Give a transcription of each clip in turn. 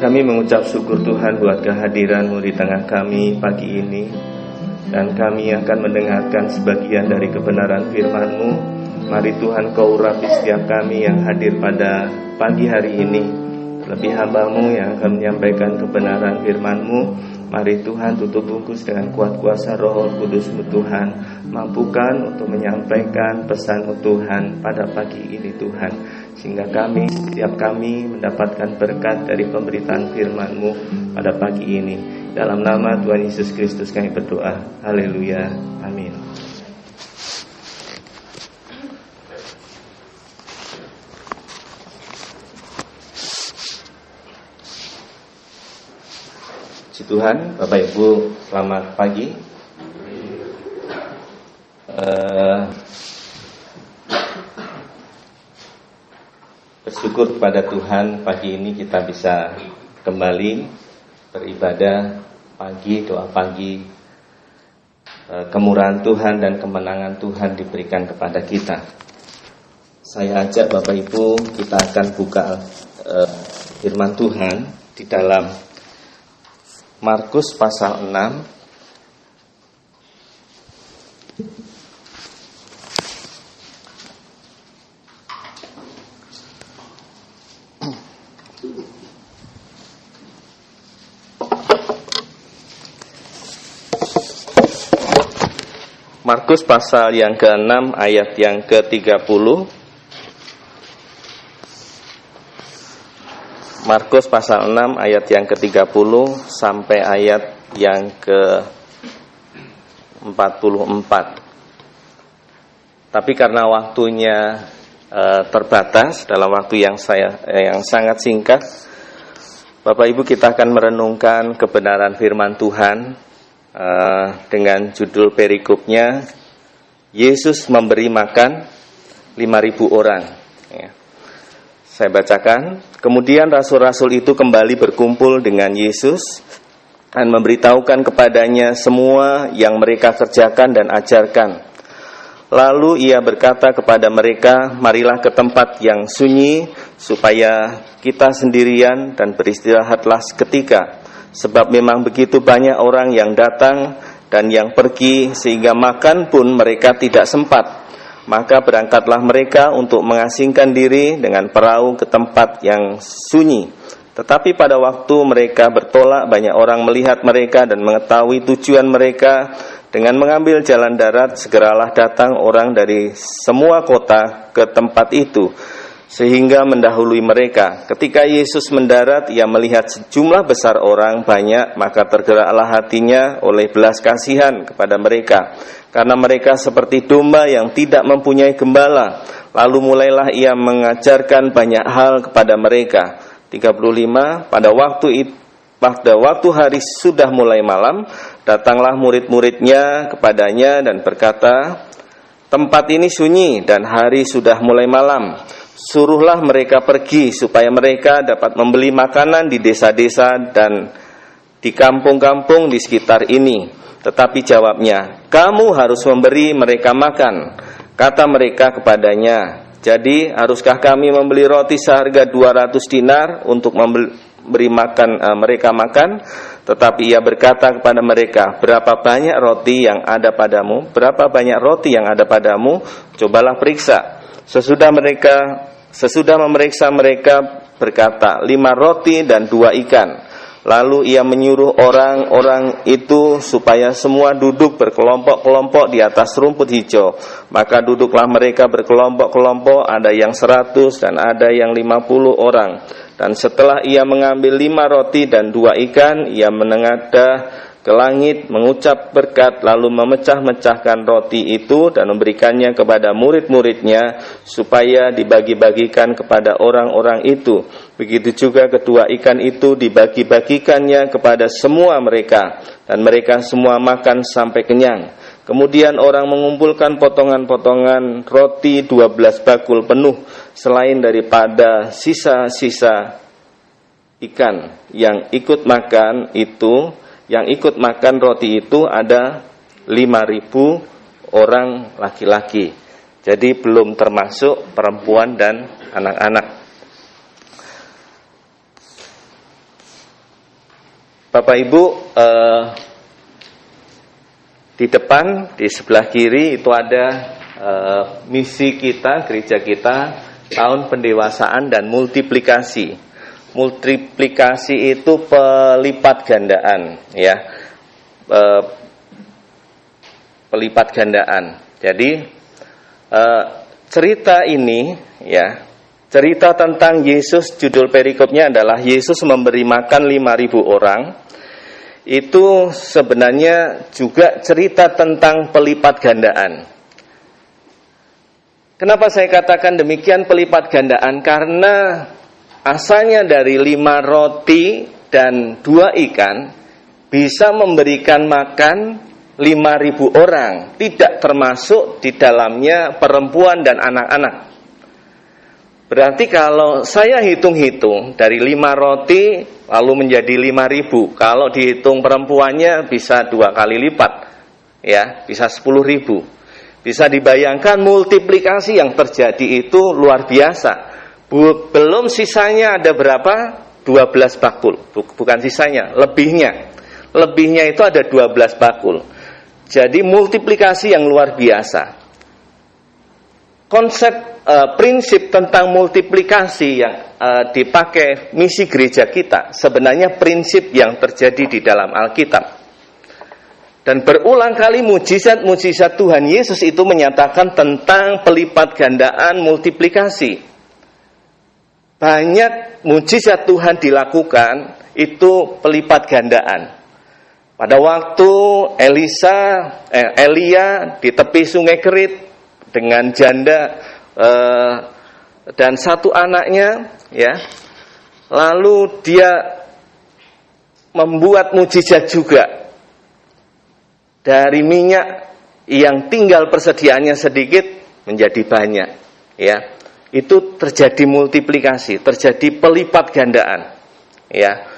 Kami mengucap syukur Tuhan buat kehadiran-Mu di tengah kami pagi ini. Dan kami akan mendengarkan sebagian dari kebenaran firman-Mu. Mari Tuhan Kau urapi setiap kami yang hadir pada pagi hari ini. Lebih hamba-Mu yang akan menyampaikan kebenaran firman-Mu. Mari Tuhan tutup bungkus dengan kuat kuasa Roh Kudus-Mu Tuhan. Mampukan untuk menyampaikan pesan-Mu Tuhan pada pagi ini Tuhan. Sehingga setiap kami mendapatkan berkat dari pemberitaan firman-Mu pada pagi ini. Dalam nama Tuhan Yesus Kristus kami berdoa. Haleluya. Amin. Puji Tuhan, Bapak Ibu, selamat pagi. Bersyukur kepada Tuhan pagi ini kita bisa kembali beribadah pagi, doa pagi. Kemurahan Tuhan dan kemenangan Tuhan diberikan kepada kita. Saya ajak Bapak Ibu, kita akan buka firman Tuhan di dalam Markus pasal 6. Markus pasal yang ke-6 ayat yang ke-30. Markus pasal 6 ayat yang ke-30 sampai ayat yang ke-44. Tapi karena waktunya terbatas, dalam waktu yang sangat singkat, Bapak Ibu, kita akan merenungkan kebenaran firman Tuhan dengan judul perikopnya, Yesus memberi makan 5.000 orang. Saya bacakan. Kemudian rasul-rasul itu kembali berkumpul dengan Yesus dan memberitahukan kepadanya semua yang mereka kerjakan dan ajarkan. Lalu ia berkata kepada mereka, marilah ke tempat yang sunyi supaya kita sendirian dan beristirahatlah seketika. Sebab memang begitu banyak orang yang datang dan yang pergi sehingga makan pun mereka tidak sempat. Maka berangkatlah mereka untuk mengasingkan diri dengan perahu ke tempat yang sunyi. Tetapi pada waktu mereka bertolak, banyak orang melihat mereka dan mengetahui tujuan mereka. Dengan mengambil jalan darat, segeralah datang orang dari semua kota ke tempat itu, sehingga mendahului mereka. Ketika Yesus mendarat, ia melihat sejumlah besar orang banyak, maka tergeraklah hatinya oleh belas kasihan kepada mereka, karena mereka seperti domba yang tidak mempunyai gembala. Lalu mulailah ia mengajarkan banyak hal kepada mereka. 35. Pada waktu hari sudah mulai malam, datanglah murid-muridnya kepadanya dan berkata, tempat ini sunyi dan hari sudah mulai malam. Suruhlah mereka pergi supaya mereka dapat membeli makanan di desa-desa dan di kampung-kampung di sekitar ini. Tetapi jawabnya, kamu harus memberi mereka makan. Kata mereka kepadanya, jadi haruskah kami membeli roti seharga 200 dinar untuk memberi makan mereka makan? Tetapi ia berkata kepada mereka, berapa banyak roti yang ada padamu? Berapa banyak roti yang ada padamu? Cobalah periksa. Sesudah memeriksa mereka berkata, 5 roti dan 2 ikan. Lalu ia menyuruh orang-orang itu supaya semua duduk berkelompok-kelompok di atas rumput hijau. Maka duduklah mereka berkelompok-kelompok, ada yang 100 dan ada yang 50 orang. Dan setelah ia mengambil 5 roti dan 2 ikan, ia menengadah ke langit, mengucap berkat, lalu memecah-mecahkan roti itu dan memberikannya kepada murid-muridnya supaya dibagi-bagikan kepada orang-orang itu. Begitu juga kedua ikan itu dibagi-bagikannya kepada semua mereka, dan mereka semua makan sampai kenyang. Kemudian orang mengumpulkan potongan-potongan roti 12 bakul penuh, selain daripada sisa-sisa ikan yang ikut makan roti itu ada 5.000 orang laki-laki. Jadi belum termasuk perempuan dan anak-anak. Bapak Ibu, di depan, di sebelah kiri itu ada misi kita, gereja kita, tahun pendewasaan dan multiplikasi. Multiplikasi itu pelipat gandaan, ya, pelipat gandaan. Jadi cerita ini, ya, cerita tentang Yesus, judul perikopnya adalah Yesus memberi makan 5.000 orang. Itu sebenarnya juga cerita tentang pelipat gandaan. Kenapa saya katakan demikian pelipat gandaan? Karena asalnya dari 5 roti dan 2 ikan bisa memberikan makan 5.000 orang, tidak termasuk di dalamnya perempuan dan anak-anak. Berarti kalau saya hitung-hitung dari 5 roti lalu menjadi 5.000, kalau dihitung perempuannya bisa 2 kali lipat, ya, bisa 10.000. Bisa dibayangkan multiplikasi yang terjadi itu luar biasa. Belum sisanya ada berapa? 12 bakul. Bukan sisanya, lebihnya. Lebihnya itu ada 12 bakul. Jadi multiplikasi yang luar biasa. Konsep prinsip tentang multiplikasi yang dipakai misi gereja kita sebenarnya prinsip yang terjadi di dalam Alkitab. Dan berulang kali mujizat-mujizat Tuhan Yesus itu menyatakan tentang pelipat gandaan multiplikasi. Banyak mujizat Tuhan dilakukan itu pelipat gandaan. Pada waktu Elia di tepi sungai Kerit dengan janda dan 1 anaknya, ya, lalu dia membuat mujizat juga dari minyak yang tinggal persediaannya sedikit menjadi banyak, ya. Itu terjadi multiplikasi, terjadi pelipat gandaan, ya.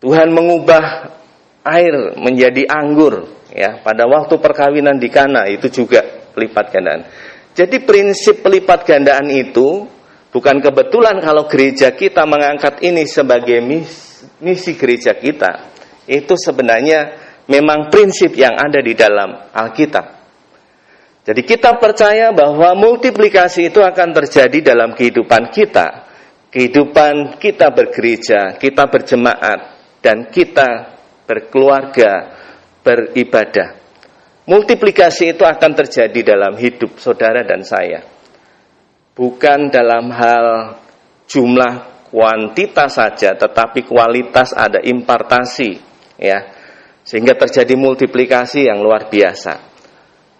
Tuhan mengubah air menjadi anggur, ya, pada waktu perkawinan di Kana, itu juga pelipat gandaan. Jadi prinsip pelipat gandaan itu bukan kebetulan kalau gereja kita mengangkat ini sebagai misi gereja kita. Itu sebenarnya memang prinsip yang ada di dalam Alkitab. Jadi kita percaya bahwa multiplikasi itu akan terjadi dalam kehidupan kita. Kehidupan kita bergereja, kita berjemaat, dan kita berkeluarga, beribadah. Multiplikasi itu akan terjadi dalam hidup saudara dan saya. Bukan dalam hal jumlah kuantitas saja, tetapi kualitas, ada impartasi, ya, sehingga terjadi multiplikasi yang luar biasa.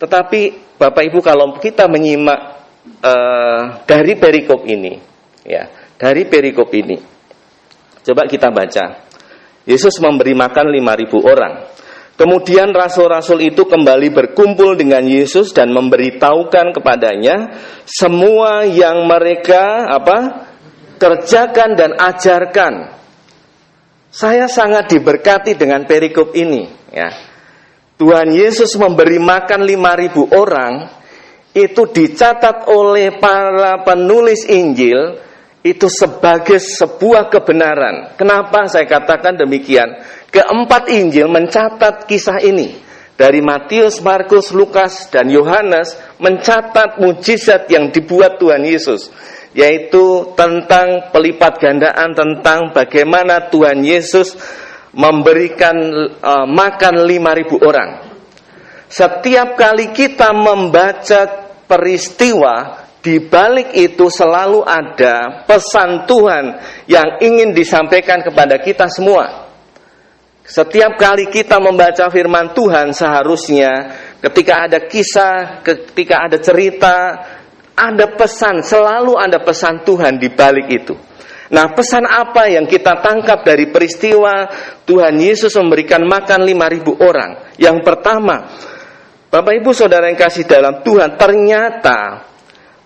Tetapi Bapak Ibu, kalau kita menyimak dari perikop ini, ya, dari perikop ini, coba kita baca. Yesus memberi makan 5.000 orang. Kemudian rasul-rasul itu kembali berkumpul dengan Yesus dan memberitahukan kepadanya semua yang mereka kerjakan dan ajarkan. Saya sangat diberkati dengan perikop ini, ya. Tuhan Yesus memberi makan 5.000 orang, itu dicatat oleh para penulis Injil itu sebagai sebuah kebenaran. Kenapa saya katakan demikian? Keempat Injil mencatat kisah ini. Dari Matius, Markus, Lukas, dan Yohanes mencatat mujizat yang dibuat Tuhan Yesus, yaitu tentang pelipat gandaan, tentang bagaimana Tuhan Yesus memberikan makan 5.000 orang. Setiap kali kita membaca peristiwa, di balik itu selalu ada pesan Tuhan yang ingin disampaikan kepada kita semua. Setiap kali kita membaca firman Tuhan, seharusnya ketika ada kisah, ketika ada cerita, ada pesan, selalu ada pesan Tuhan di balik itu. Nah, pesan apa yang kita tangkap dari peristiwa Tuhan Yesus memberikan makan 5.000 orang? Yang pertama, Bapak Ibu Saudara yang kasih dalam Tuhan, ternyata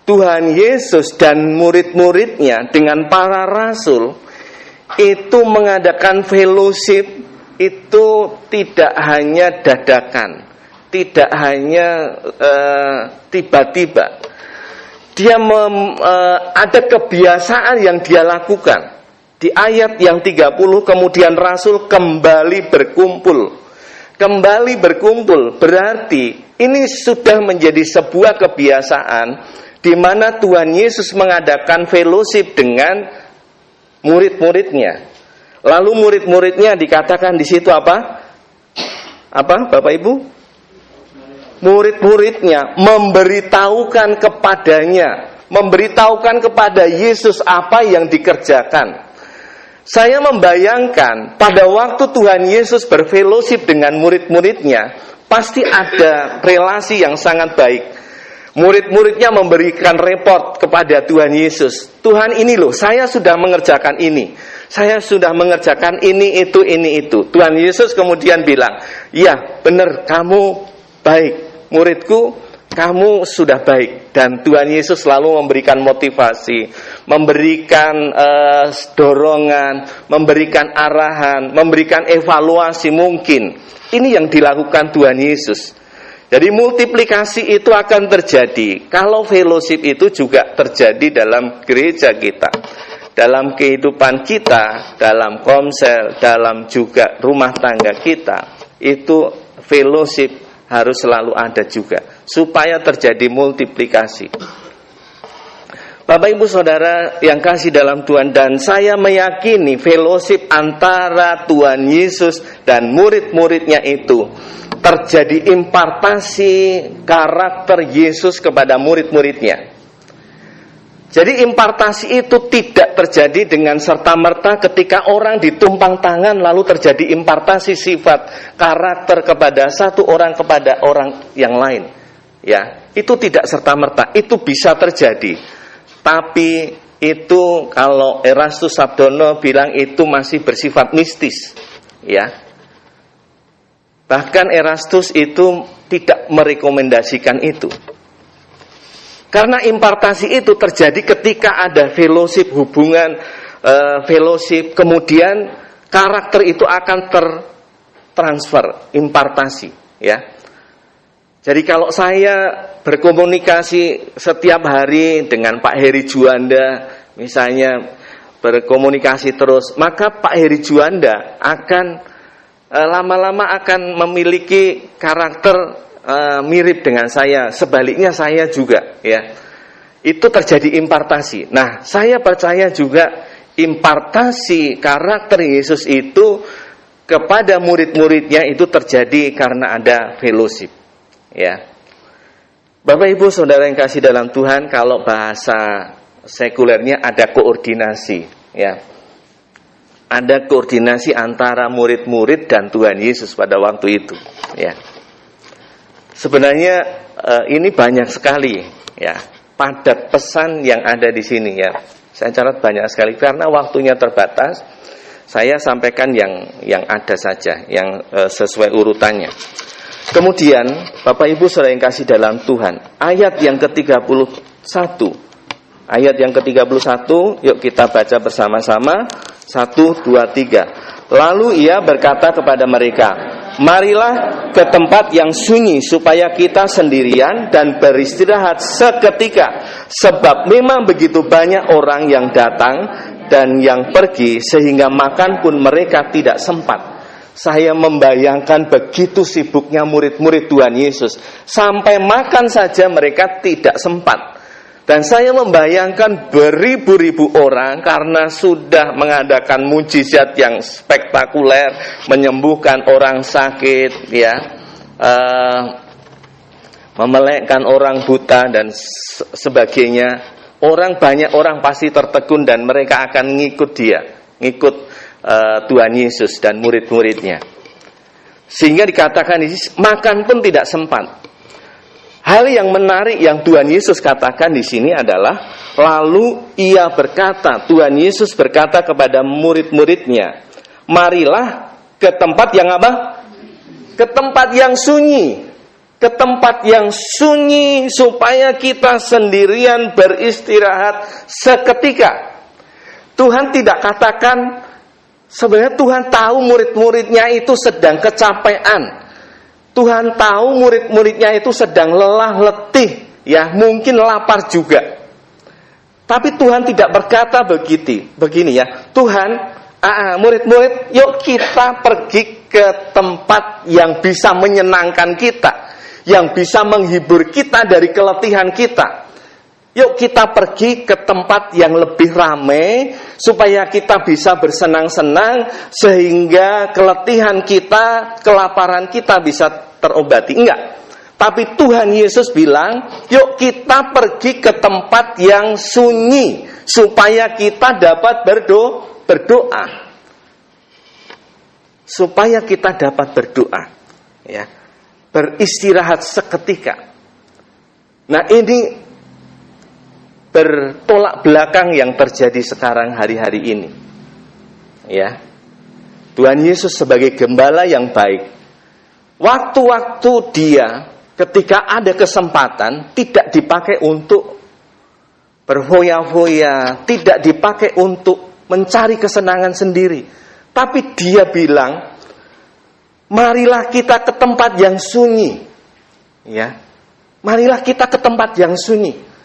Tuhan Yesus dan murid-muridnya dengan para rasul itu mengadakan fellowship itu tidak hanya dadakan, tidak hanya tiba-tiba. Dia ada kebiasaan yang dia lakukan. Di ayat yang 30, kemudian Rasul kembali berkumpul. Kembali berkumpul berarti ini sudah menjadi sebuah kebiasaan di mana Tuhan Yesus mengadakan fellowship dengan murid-muridnya. Lalu murid-muridnya dikatakan di situ apa? Apa, Bapak Ibu? Murid-muridnya memberitahukan kepada Yesus apa yang dikerjakan. Saya membayangkan pada waktu Tuhan Yesus berfellowship dengan murid-muridnya, pasti ada relasi yang sangat baik. Murid-muridnya memberikan report kepada Tuhan Yesus. Tuhan, ini loh, saya sudah mengerjakan ini. Saya sudah mengerjakan ini, itu. Tuhan Yesus kemudian bilang, ya benar, kamu baik. Muridku, kamu sudah baik. Dan Tuhan Yesus selalu memberikan motivasi, memberikan dorongan, memberikan arahan, memberikan evaluasi mungkin. Ini yang dilakukan Tuhan Yesus. Jadi multiplikasi itu akan terjadi kalau fellowship itu juga terjadi dalam gereja kita, dalam kehidupan kita, dalam komsel, dalam juga rumah tangga kita. Itu fellowship harus selalu ada juga supaya terjadi multiplikasi. Bapak Ibu Saudara yang kasih dalam Tuhan, dan saya meyakini fellowship antara Tuhan Yesus dan murid-muridnya itu terjadi impartasi karakter Yesus kepada murid-muridnya. Jadi impartasi itu tidak terjadi dengan serta-merta ketika orang ditumpang tangan lalu terjadi impartasi sifat karakter kepada satu orang kepada orang yang lain. Ya, itu tidak serta-merta, itu bisa terjadi. Tapi itu kalau Erastus Sabdono bilang itu masih bersifat mistis. Ya. Bahkan Erastus itu tidak merekomendasikan itu. Karena impartasi itu terjadi ketika ada fellowship, hubungan fellowship, kemudian karakter itu akan tertransfer, impartasi, ya. Jadi kalau saya berkomunikasi setiap hari dengan Pak Heri Juanda, misalnya berkomunikasi terus, maka Pak Heri Juanda akan lama-lama akan memiliki karakter mirip dengan saya, sebaliknya saya juga, ya. Itu terjadi impartasi. Nah, saya percaya juga impartasi karakter Yesus itu kepada murid-muridnya itu terjadi karena ada fellowship, ya. Bapak Ibu Saudara yang kasih dalam Tuhan, kalau bahasa sekulernya ada koordinasi, ya. Ada koordinasi antara murid-murid dan Tuhan Yesus pada waktu itu, ya. Sebenarnya ini banyak sekali, ya, padat pesan yang ada di sini, ya. Saya catat banyak sekali karena waktunya terbatas. Saya sampaikan yang ada saja, yang sesuai urutannya. Kemudian Bapak Ibu Saudara yang kasih dalam Tuhan, ayat yang ke-31. Ayat yang ke-31, yuk kita baca bersama-sama. 1, 2, 3. Lalu ia berkata kepada mereka, marilah ke tempat yang sunyi supaya kita sendirian dan beristirahat seketika. Sebab memang begitu banyak orang yang datang dan yang pergi sehingga makan pun mereka tidak sempat. Saya membayangkan begitu sibuknya murid-murid Tuhan Yesus, sampai makan saja mereka tidak sempat. Dan saya membayangkan beribu-ribu orang karena sudah mengadakan mujizat yang spektakuler, menyembuhkan orang sakit, ya, memelekkan orang buta dan sebagainya. Banyak orang pasti tertegun dan mereka akan ngikut Tuhan Yesus dan murid-muridnya. Sehingga dikatakan makan pun tidak sempat. Hal yang menarik yang Tuhan Yesus katakan di sini adalah, lalu ia berkata, Tuhan Yesus berkata kepada murid-muridnya, marilah ke tempat yang apa? Ke tempat yang sunyi. Ke tempat yang sunyi supaya kita sendirian beristirahat seketika. Tuhan tidak katakan, sebenarnya Tuhan tahu murid-muridnya itu sedang kecapean. Tuhan tahu murid-muridnya itu sedang lelah letih, ya, mungkin lapar juga. Tapi Tuhan tidak berkata begini ya. Tuhan, murid-murid, yuk kita pergi ke tempat yang bisa menyenangkan kita, yang bisa menghibur kita dari keletihan kita. Yuk kita pergi ke tempat yang lebih ramai, supaya kita bisa bersenang-senang, sehingga keletihan kita, kelaparan kita bisa terobati. Enggak. Tapi Tuhan Yesus bilang, yuk kita pergi ke tempat yang sunyi, supaya kita dapat berdoa. Supaya kita dapat berdoa. Ya. Beristirahat seketika. Nah, ini bertolak belakang yang terjadi sekarang hari-hari ini. Ya. Tuhan Yesus sebagai gembala yang baik, waktu-waktu dia ketika ada kesempatan tidak dipakai untuk berfoya-foya, tidak dipakai untuk mencari kesenangan sendiri, tapi dia bilang, marilah kita ke tempat yang sunyi. Ya. Marilah kita ke tempat yang sunyi.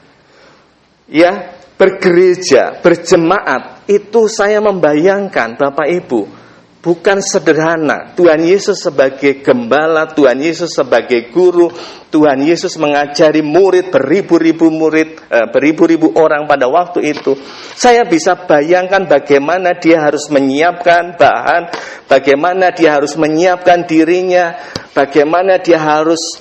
Ya, bergereja, berjemaat, itu saya membayangkan Bapak Ibu, bukan sederhana. Tuhan Yesus sebagai gembala, Tuhan Yesus sebagai guru, Tuhan Yesus mengajari murid, beribu-ribu murid, beribu-ribu orang pada waktu itu. Saya bisa bayangkan bagaimana dia harus menyiapkan bahan, bagaimana dia harus menyiapkan dirinya, bagaimana dia harus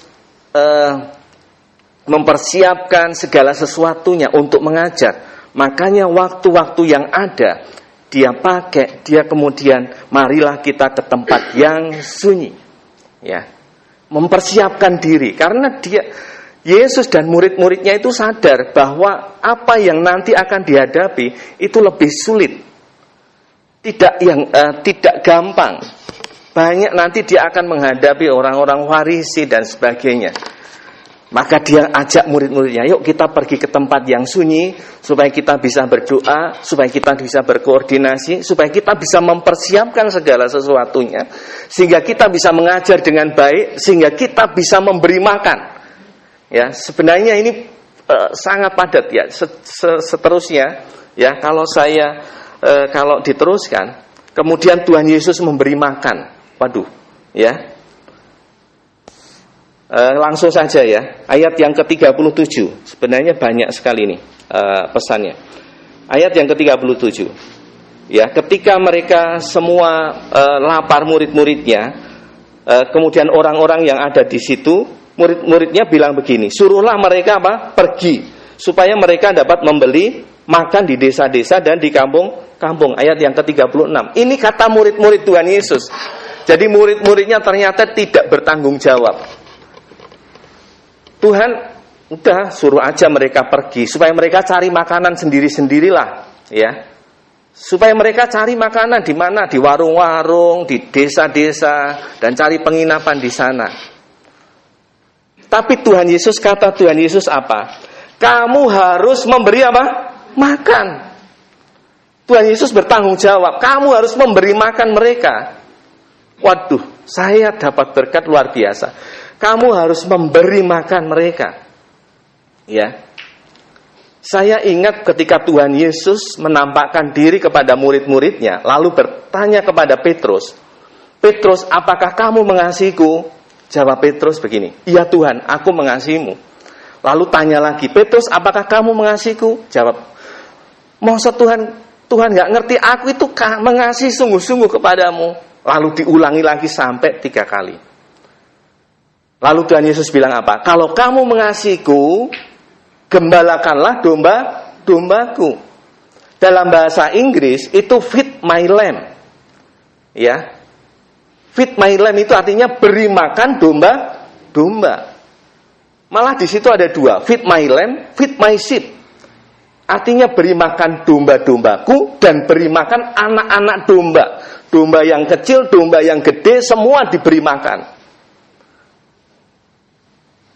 mempersiapkan segala sesuatunya untuk mengajar. Makanya waktu-waktu yang ada dia pakai, dia kemudian marilah kita ke tempat yang sunyi. Ya. Mempersiapkan diri karena Yesus dan murid-muridnya itu sadar bahwa apa yang nanti akan dihadapi itu lebih sulit. Tidak gampang. Banyak nanti dia akan menghadapi orang-orang Farisi dan sebagainya. Maka dia ajak murid-muridnya, yuk kita pergi ke tempat yang sunyi, supaya kita bisa berdoa, supaya kita bisa berkoordinasi, supaya kita bisa mempersiapkan segala sesuatunya, sehingga kita bisa mengajar dengan baik, sehingga kita bisa memberi makan. Ya, sebenarnya ini sangat padat ya. Seterusnya, ya kalau diteruskan, kemudian Tuhan Yesus memberi makan. Waduh, ya. Langsung saja ya, ayat yang ke-37. Sebenarnya banyak sekali nih pesannya. Ayat yang ke-37. Ya, ketika mereka semua lapar murid-muridnya, kemudian orang-orang yang ada di situ, murid-muridnya bilang begini, suruhlah mereka pergi, supaya mereka dapat membeli makan di desa-desa dan di kampung-kampung. Ayat yang ke-36. Ini kata murid-murid Tuhan Yesus. Jadi murid-muridnya ternyata tidak bertanggung jawab. Tuhan udah suruh aja mereka pergi, supaya mereka cari makanan sendiri-sendirilah, ya. Supaya mereka cari makanan di mana? Di warung-warung, di desa-desa, dan cari penginapan di sana. Tapi Tuhan Yesus, kata Tuhan Yesus apa? Kamu harus memberi apa? Makan. Tuhan Yesus bertanggung jawab, kamu harus memberi makan mereka. Waduh, saya dapat berkat luar biasa. Kamu harus memberi makan mereka. Ya. Saya ingat ketika Tuhan Yesus menampakkan diri kepada murid-muridnya, lalu bertanya kepada Petrus, Petrus, apakah kamu mengasihiku? Jawab Petrus begini, iya Tuhan, aku mengasihimu. Lalu tanya lagi, Petrus, apakah kamu mengasihiku? Jawab, masa Tuhan gak ngerti aku itu mengasihi sungguh-sungguh kepadamu. Lalu diulangi lagi sampai 3 kali. Lalu Tuhan Yesus bilang apa? Kalau kamu mengasihiku, gembalakanlah domba-dombaku. Dalam bahasa Inggris itu feed my lamb. Ya. Feed my lamb itu artinya beri makan domba-domba. Malah di situ ada 2, feed my lamb, feed my sheep. Artinya beri makan domba-dombaku dan beri makan anak-anak domba. Domba yang kecil, domba yang gede, semua diberi makan.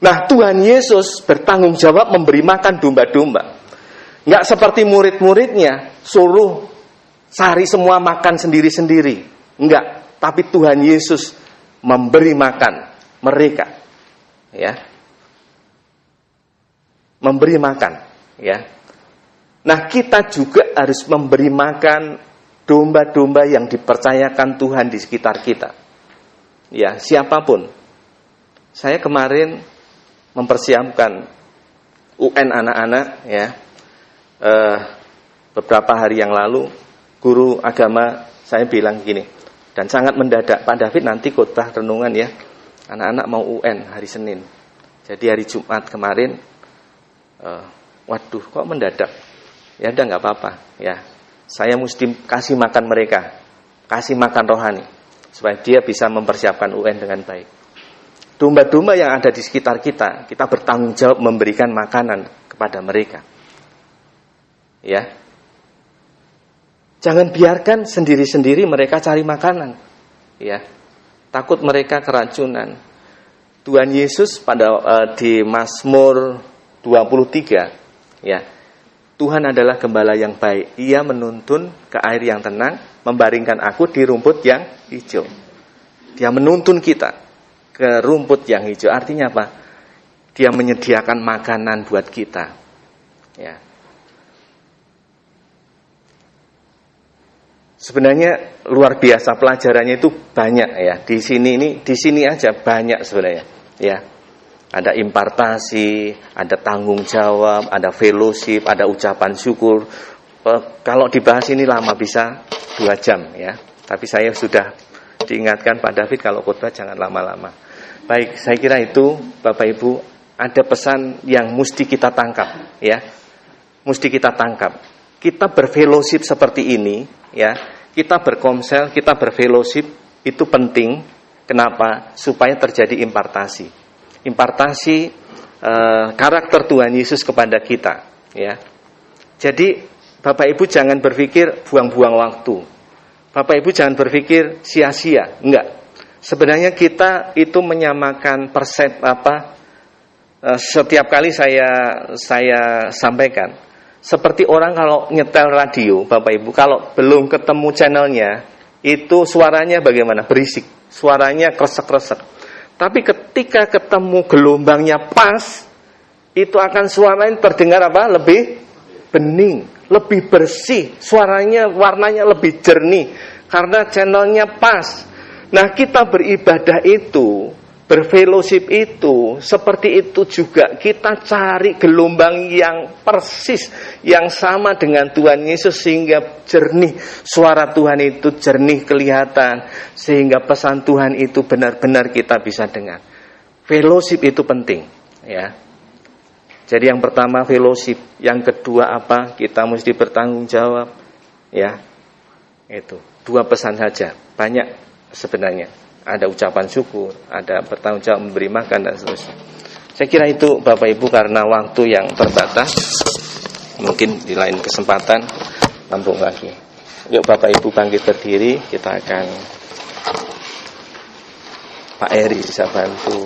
Nah, Tuhan Yesus bertanggung jawab memberi makan domba-domba. Nggak seperti murid-muridnya, suruh cari semua makan sendiri-sendiri. Enggak, tapi Tuhan Yesus memberi makan mereka. Ya. Memberi makan, ya. Nah, kita juga harus memberi makan domba-domba yang dipercayakan Tuhan di sekitar kita. Ya, siapapun. Saya kemarin mempersiapkan UN anak-anak, ya. Beberapa hari yang lalu, guru agama saya bilang gini, dan sangat mendadak, Pak David nanti khotbah renungan ya, anak-anak mau UN hari Senin. Jadi hari Jumat kemarin, waduh kok mendadak? Ya udah nggak apa-apa, ya. Saya mesti kasih makan mereka, kasih makan rohani, supaya dia bisa mempersiapkan UN dengan baik. Domba-domba yang ada di sekitar kita, kita bertanggung jawab memberikan makanan kepada mereka. Ya, jangan biarkan sendiri-sendiri mereka cari makanan. Ya, takut mereka keracunan. Tuhan Yesus di Mazmur 23, ya. Tuhan adalah gembala yang baik. Ia menuntun ke air yang tenang, membaringkan aku di rumput yang hijau. Dia menuntun kita ke rumput yang hijau. Artinya apa? Dia menyediakan makanan buat kita. Ya. Sebenarnya luar biasa pelajarannya itu banyak ya. Di sini aja banyak sebenarnya. Ya. Ada impartasi, ada tanggung jawab, ada fellowship, ada ucapan syukur. Kalau dibahas ini lama, bisa 2 jam ya. Tapi saya sudah diingatkan Pak David kalau khotbah jangan lama-lama. Baik, saya kira itu Bapak Ibu ada pesan yang mesti kita tangkap ya. Mesti kita tangkap. Kita berfellowship seperti ini ya. Kita berkomsel, kita berfellowship itu penting. Kenapa? Supaya terjadi impartasi. Impartasi karakter Tuhan Yesus kepada kita, ya. Jadi Bapak Ibu jangan berpikir buang-buang waktu. Bapak Ibu jangan berpikir sia-sia, enggak. Sebenarnya kita itu menyamakan setiap kali saya sampaikan. Seperti orang kalau nyetel radio, Bapak Ibu, kalau belum ketemu channelnya, itu suaranya bagaimana? Berisik, suaranya kresek-kresek. Tapi ketika ketemu gelombangnya pas, itu akan suaranya terdengar apa? Lebih bening, lebih bersih, suaranya, warnanya lebih jernih, karena channelnya pas. Nah, kita beribadah itu, berfellowship itu, seperti itu juga kita cari gelombang yang persis, yang sama dengan Tuhan Yesus, sehingga jernih, suara Tuhan itu jernih kelihatan, sehingga pesan Tuhan itu benar-benar kita bisa dengar. Fellowship itu penting, ya. Jadi yang pertama fellowship, yang kedua apa? Kita mesti bertanggung jawab, ya. Itu 2 pesan saja, banyak sebenarnya. Ada ucapan syukur, ada bertanggung jawab memberi makan dan seterusnya. Saya kira itu Bapak Ibu, karena waktu yang terbatas, mungkin di lain kesempatan sambung lagi. Yuk Bapak Ibu bangkit berdiri, kita akan Pak Eri bisa bantu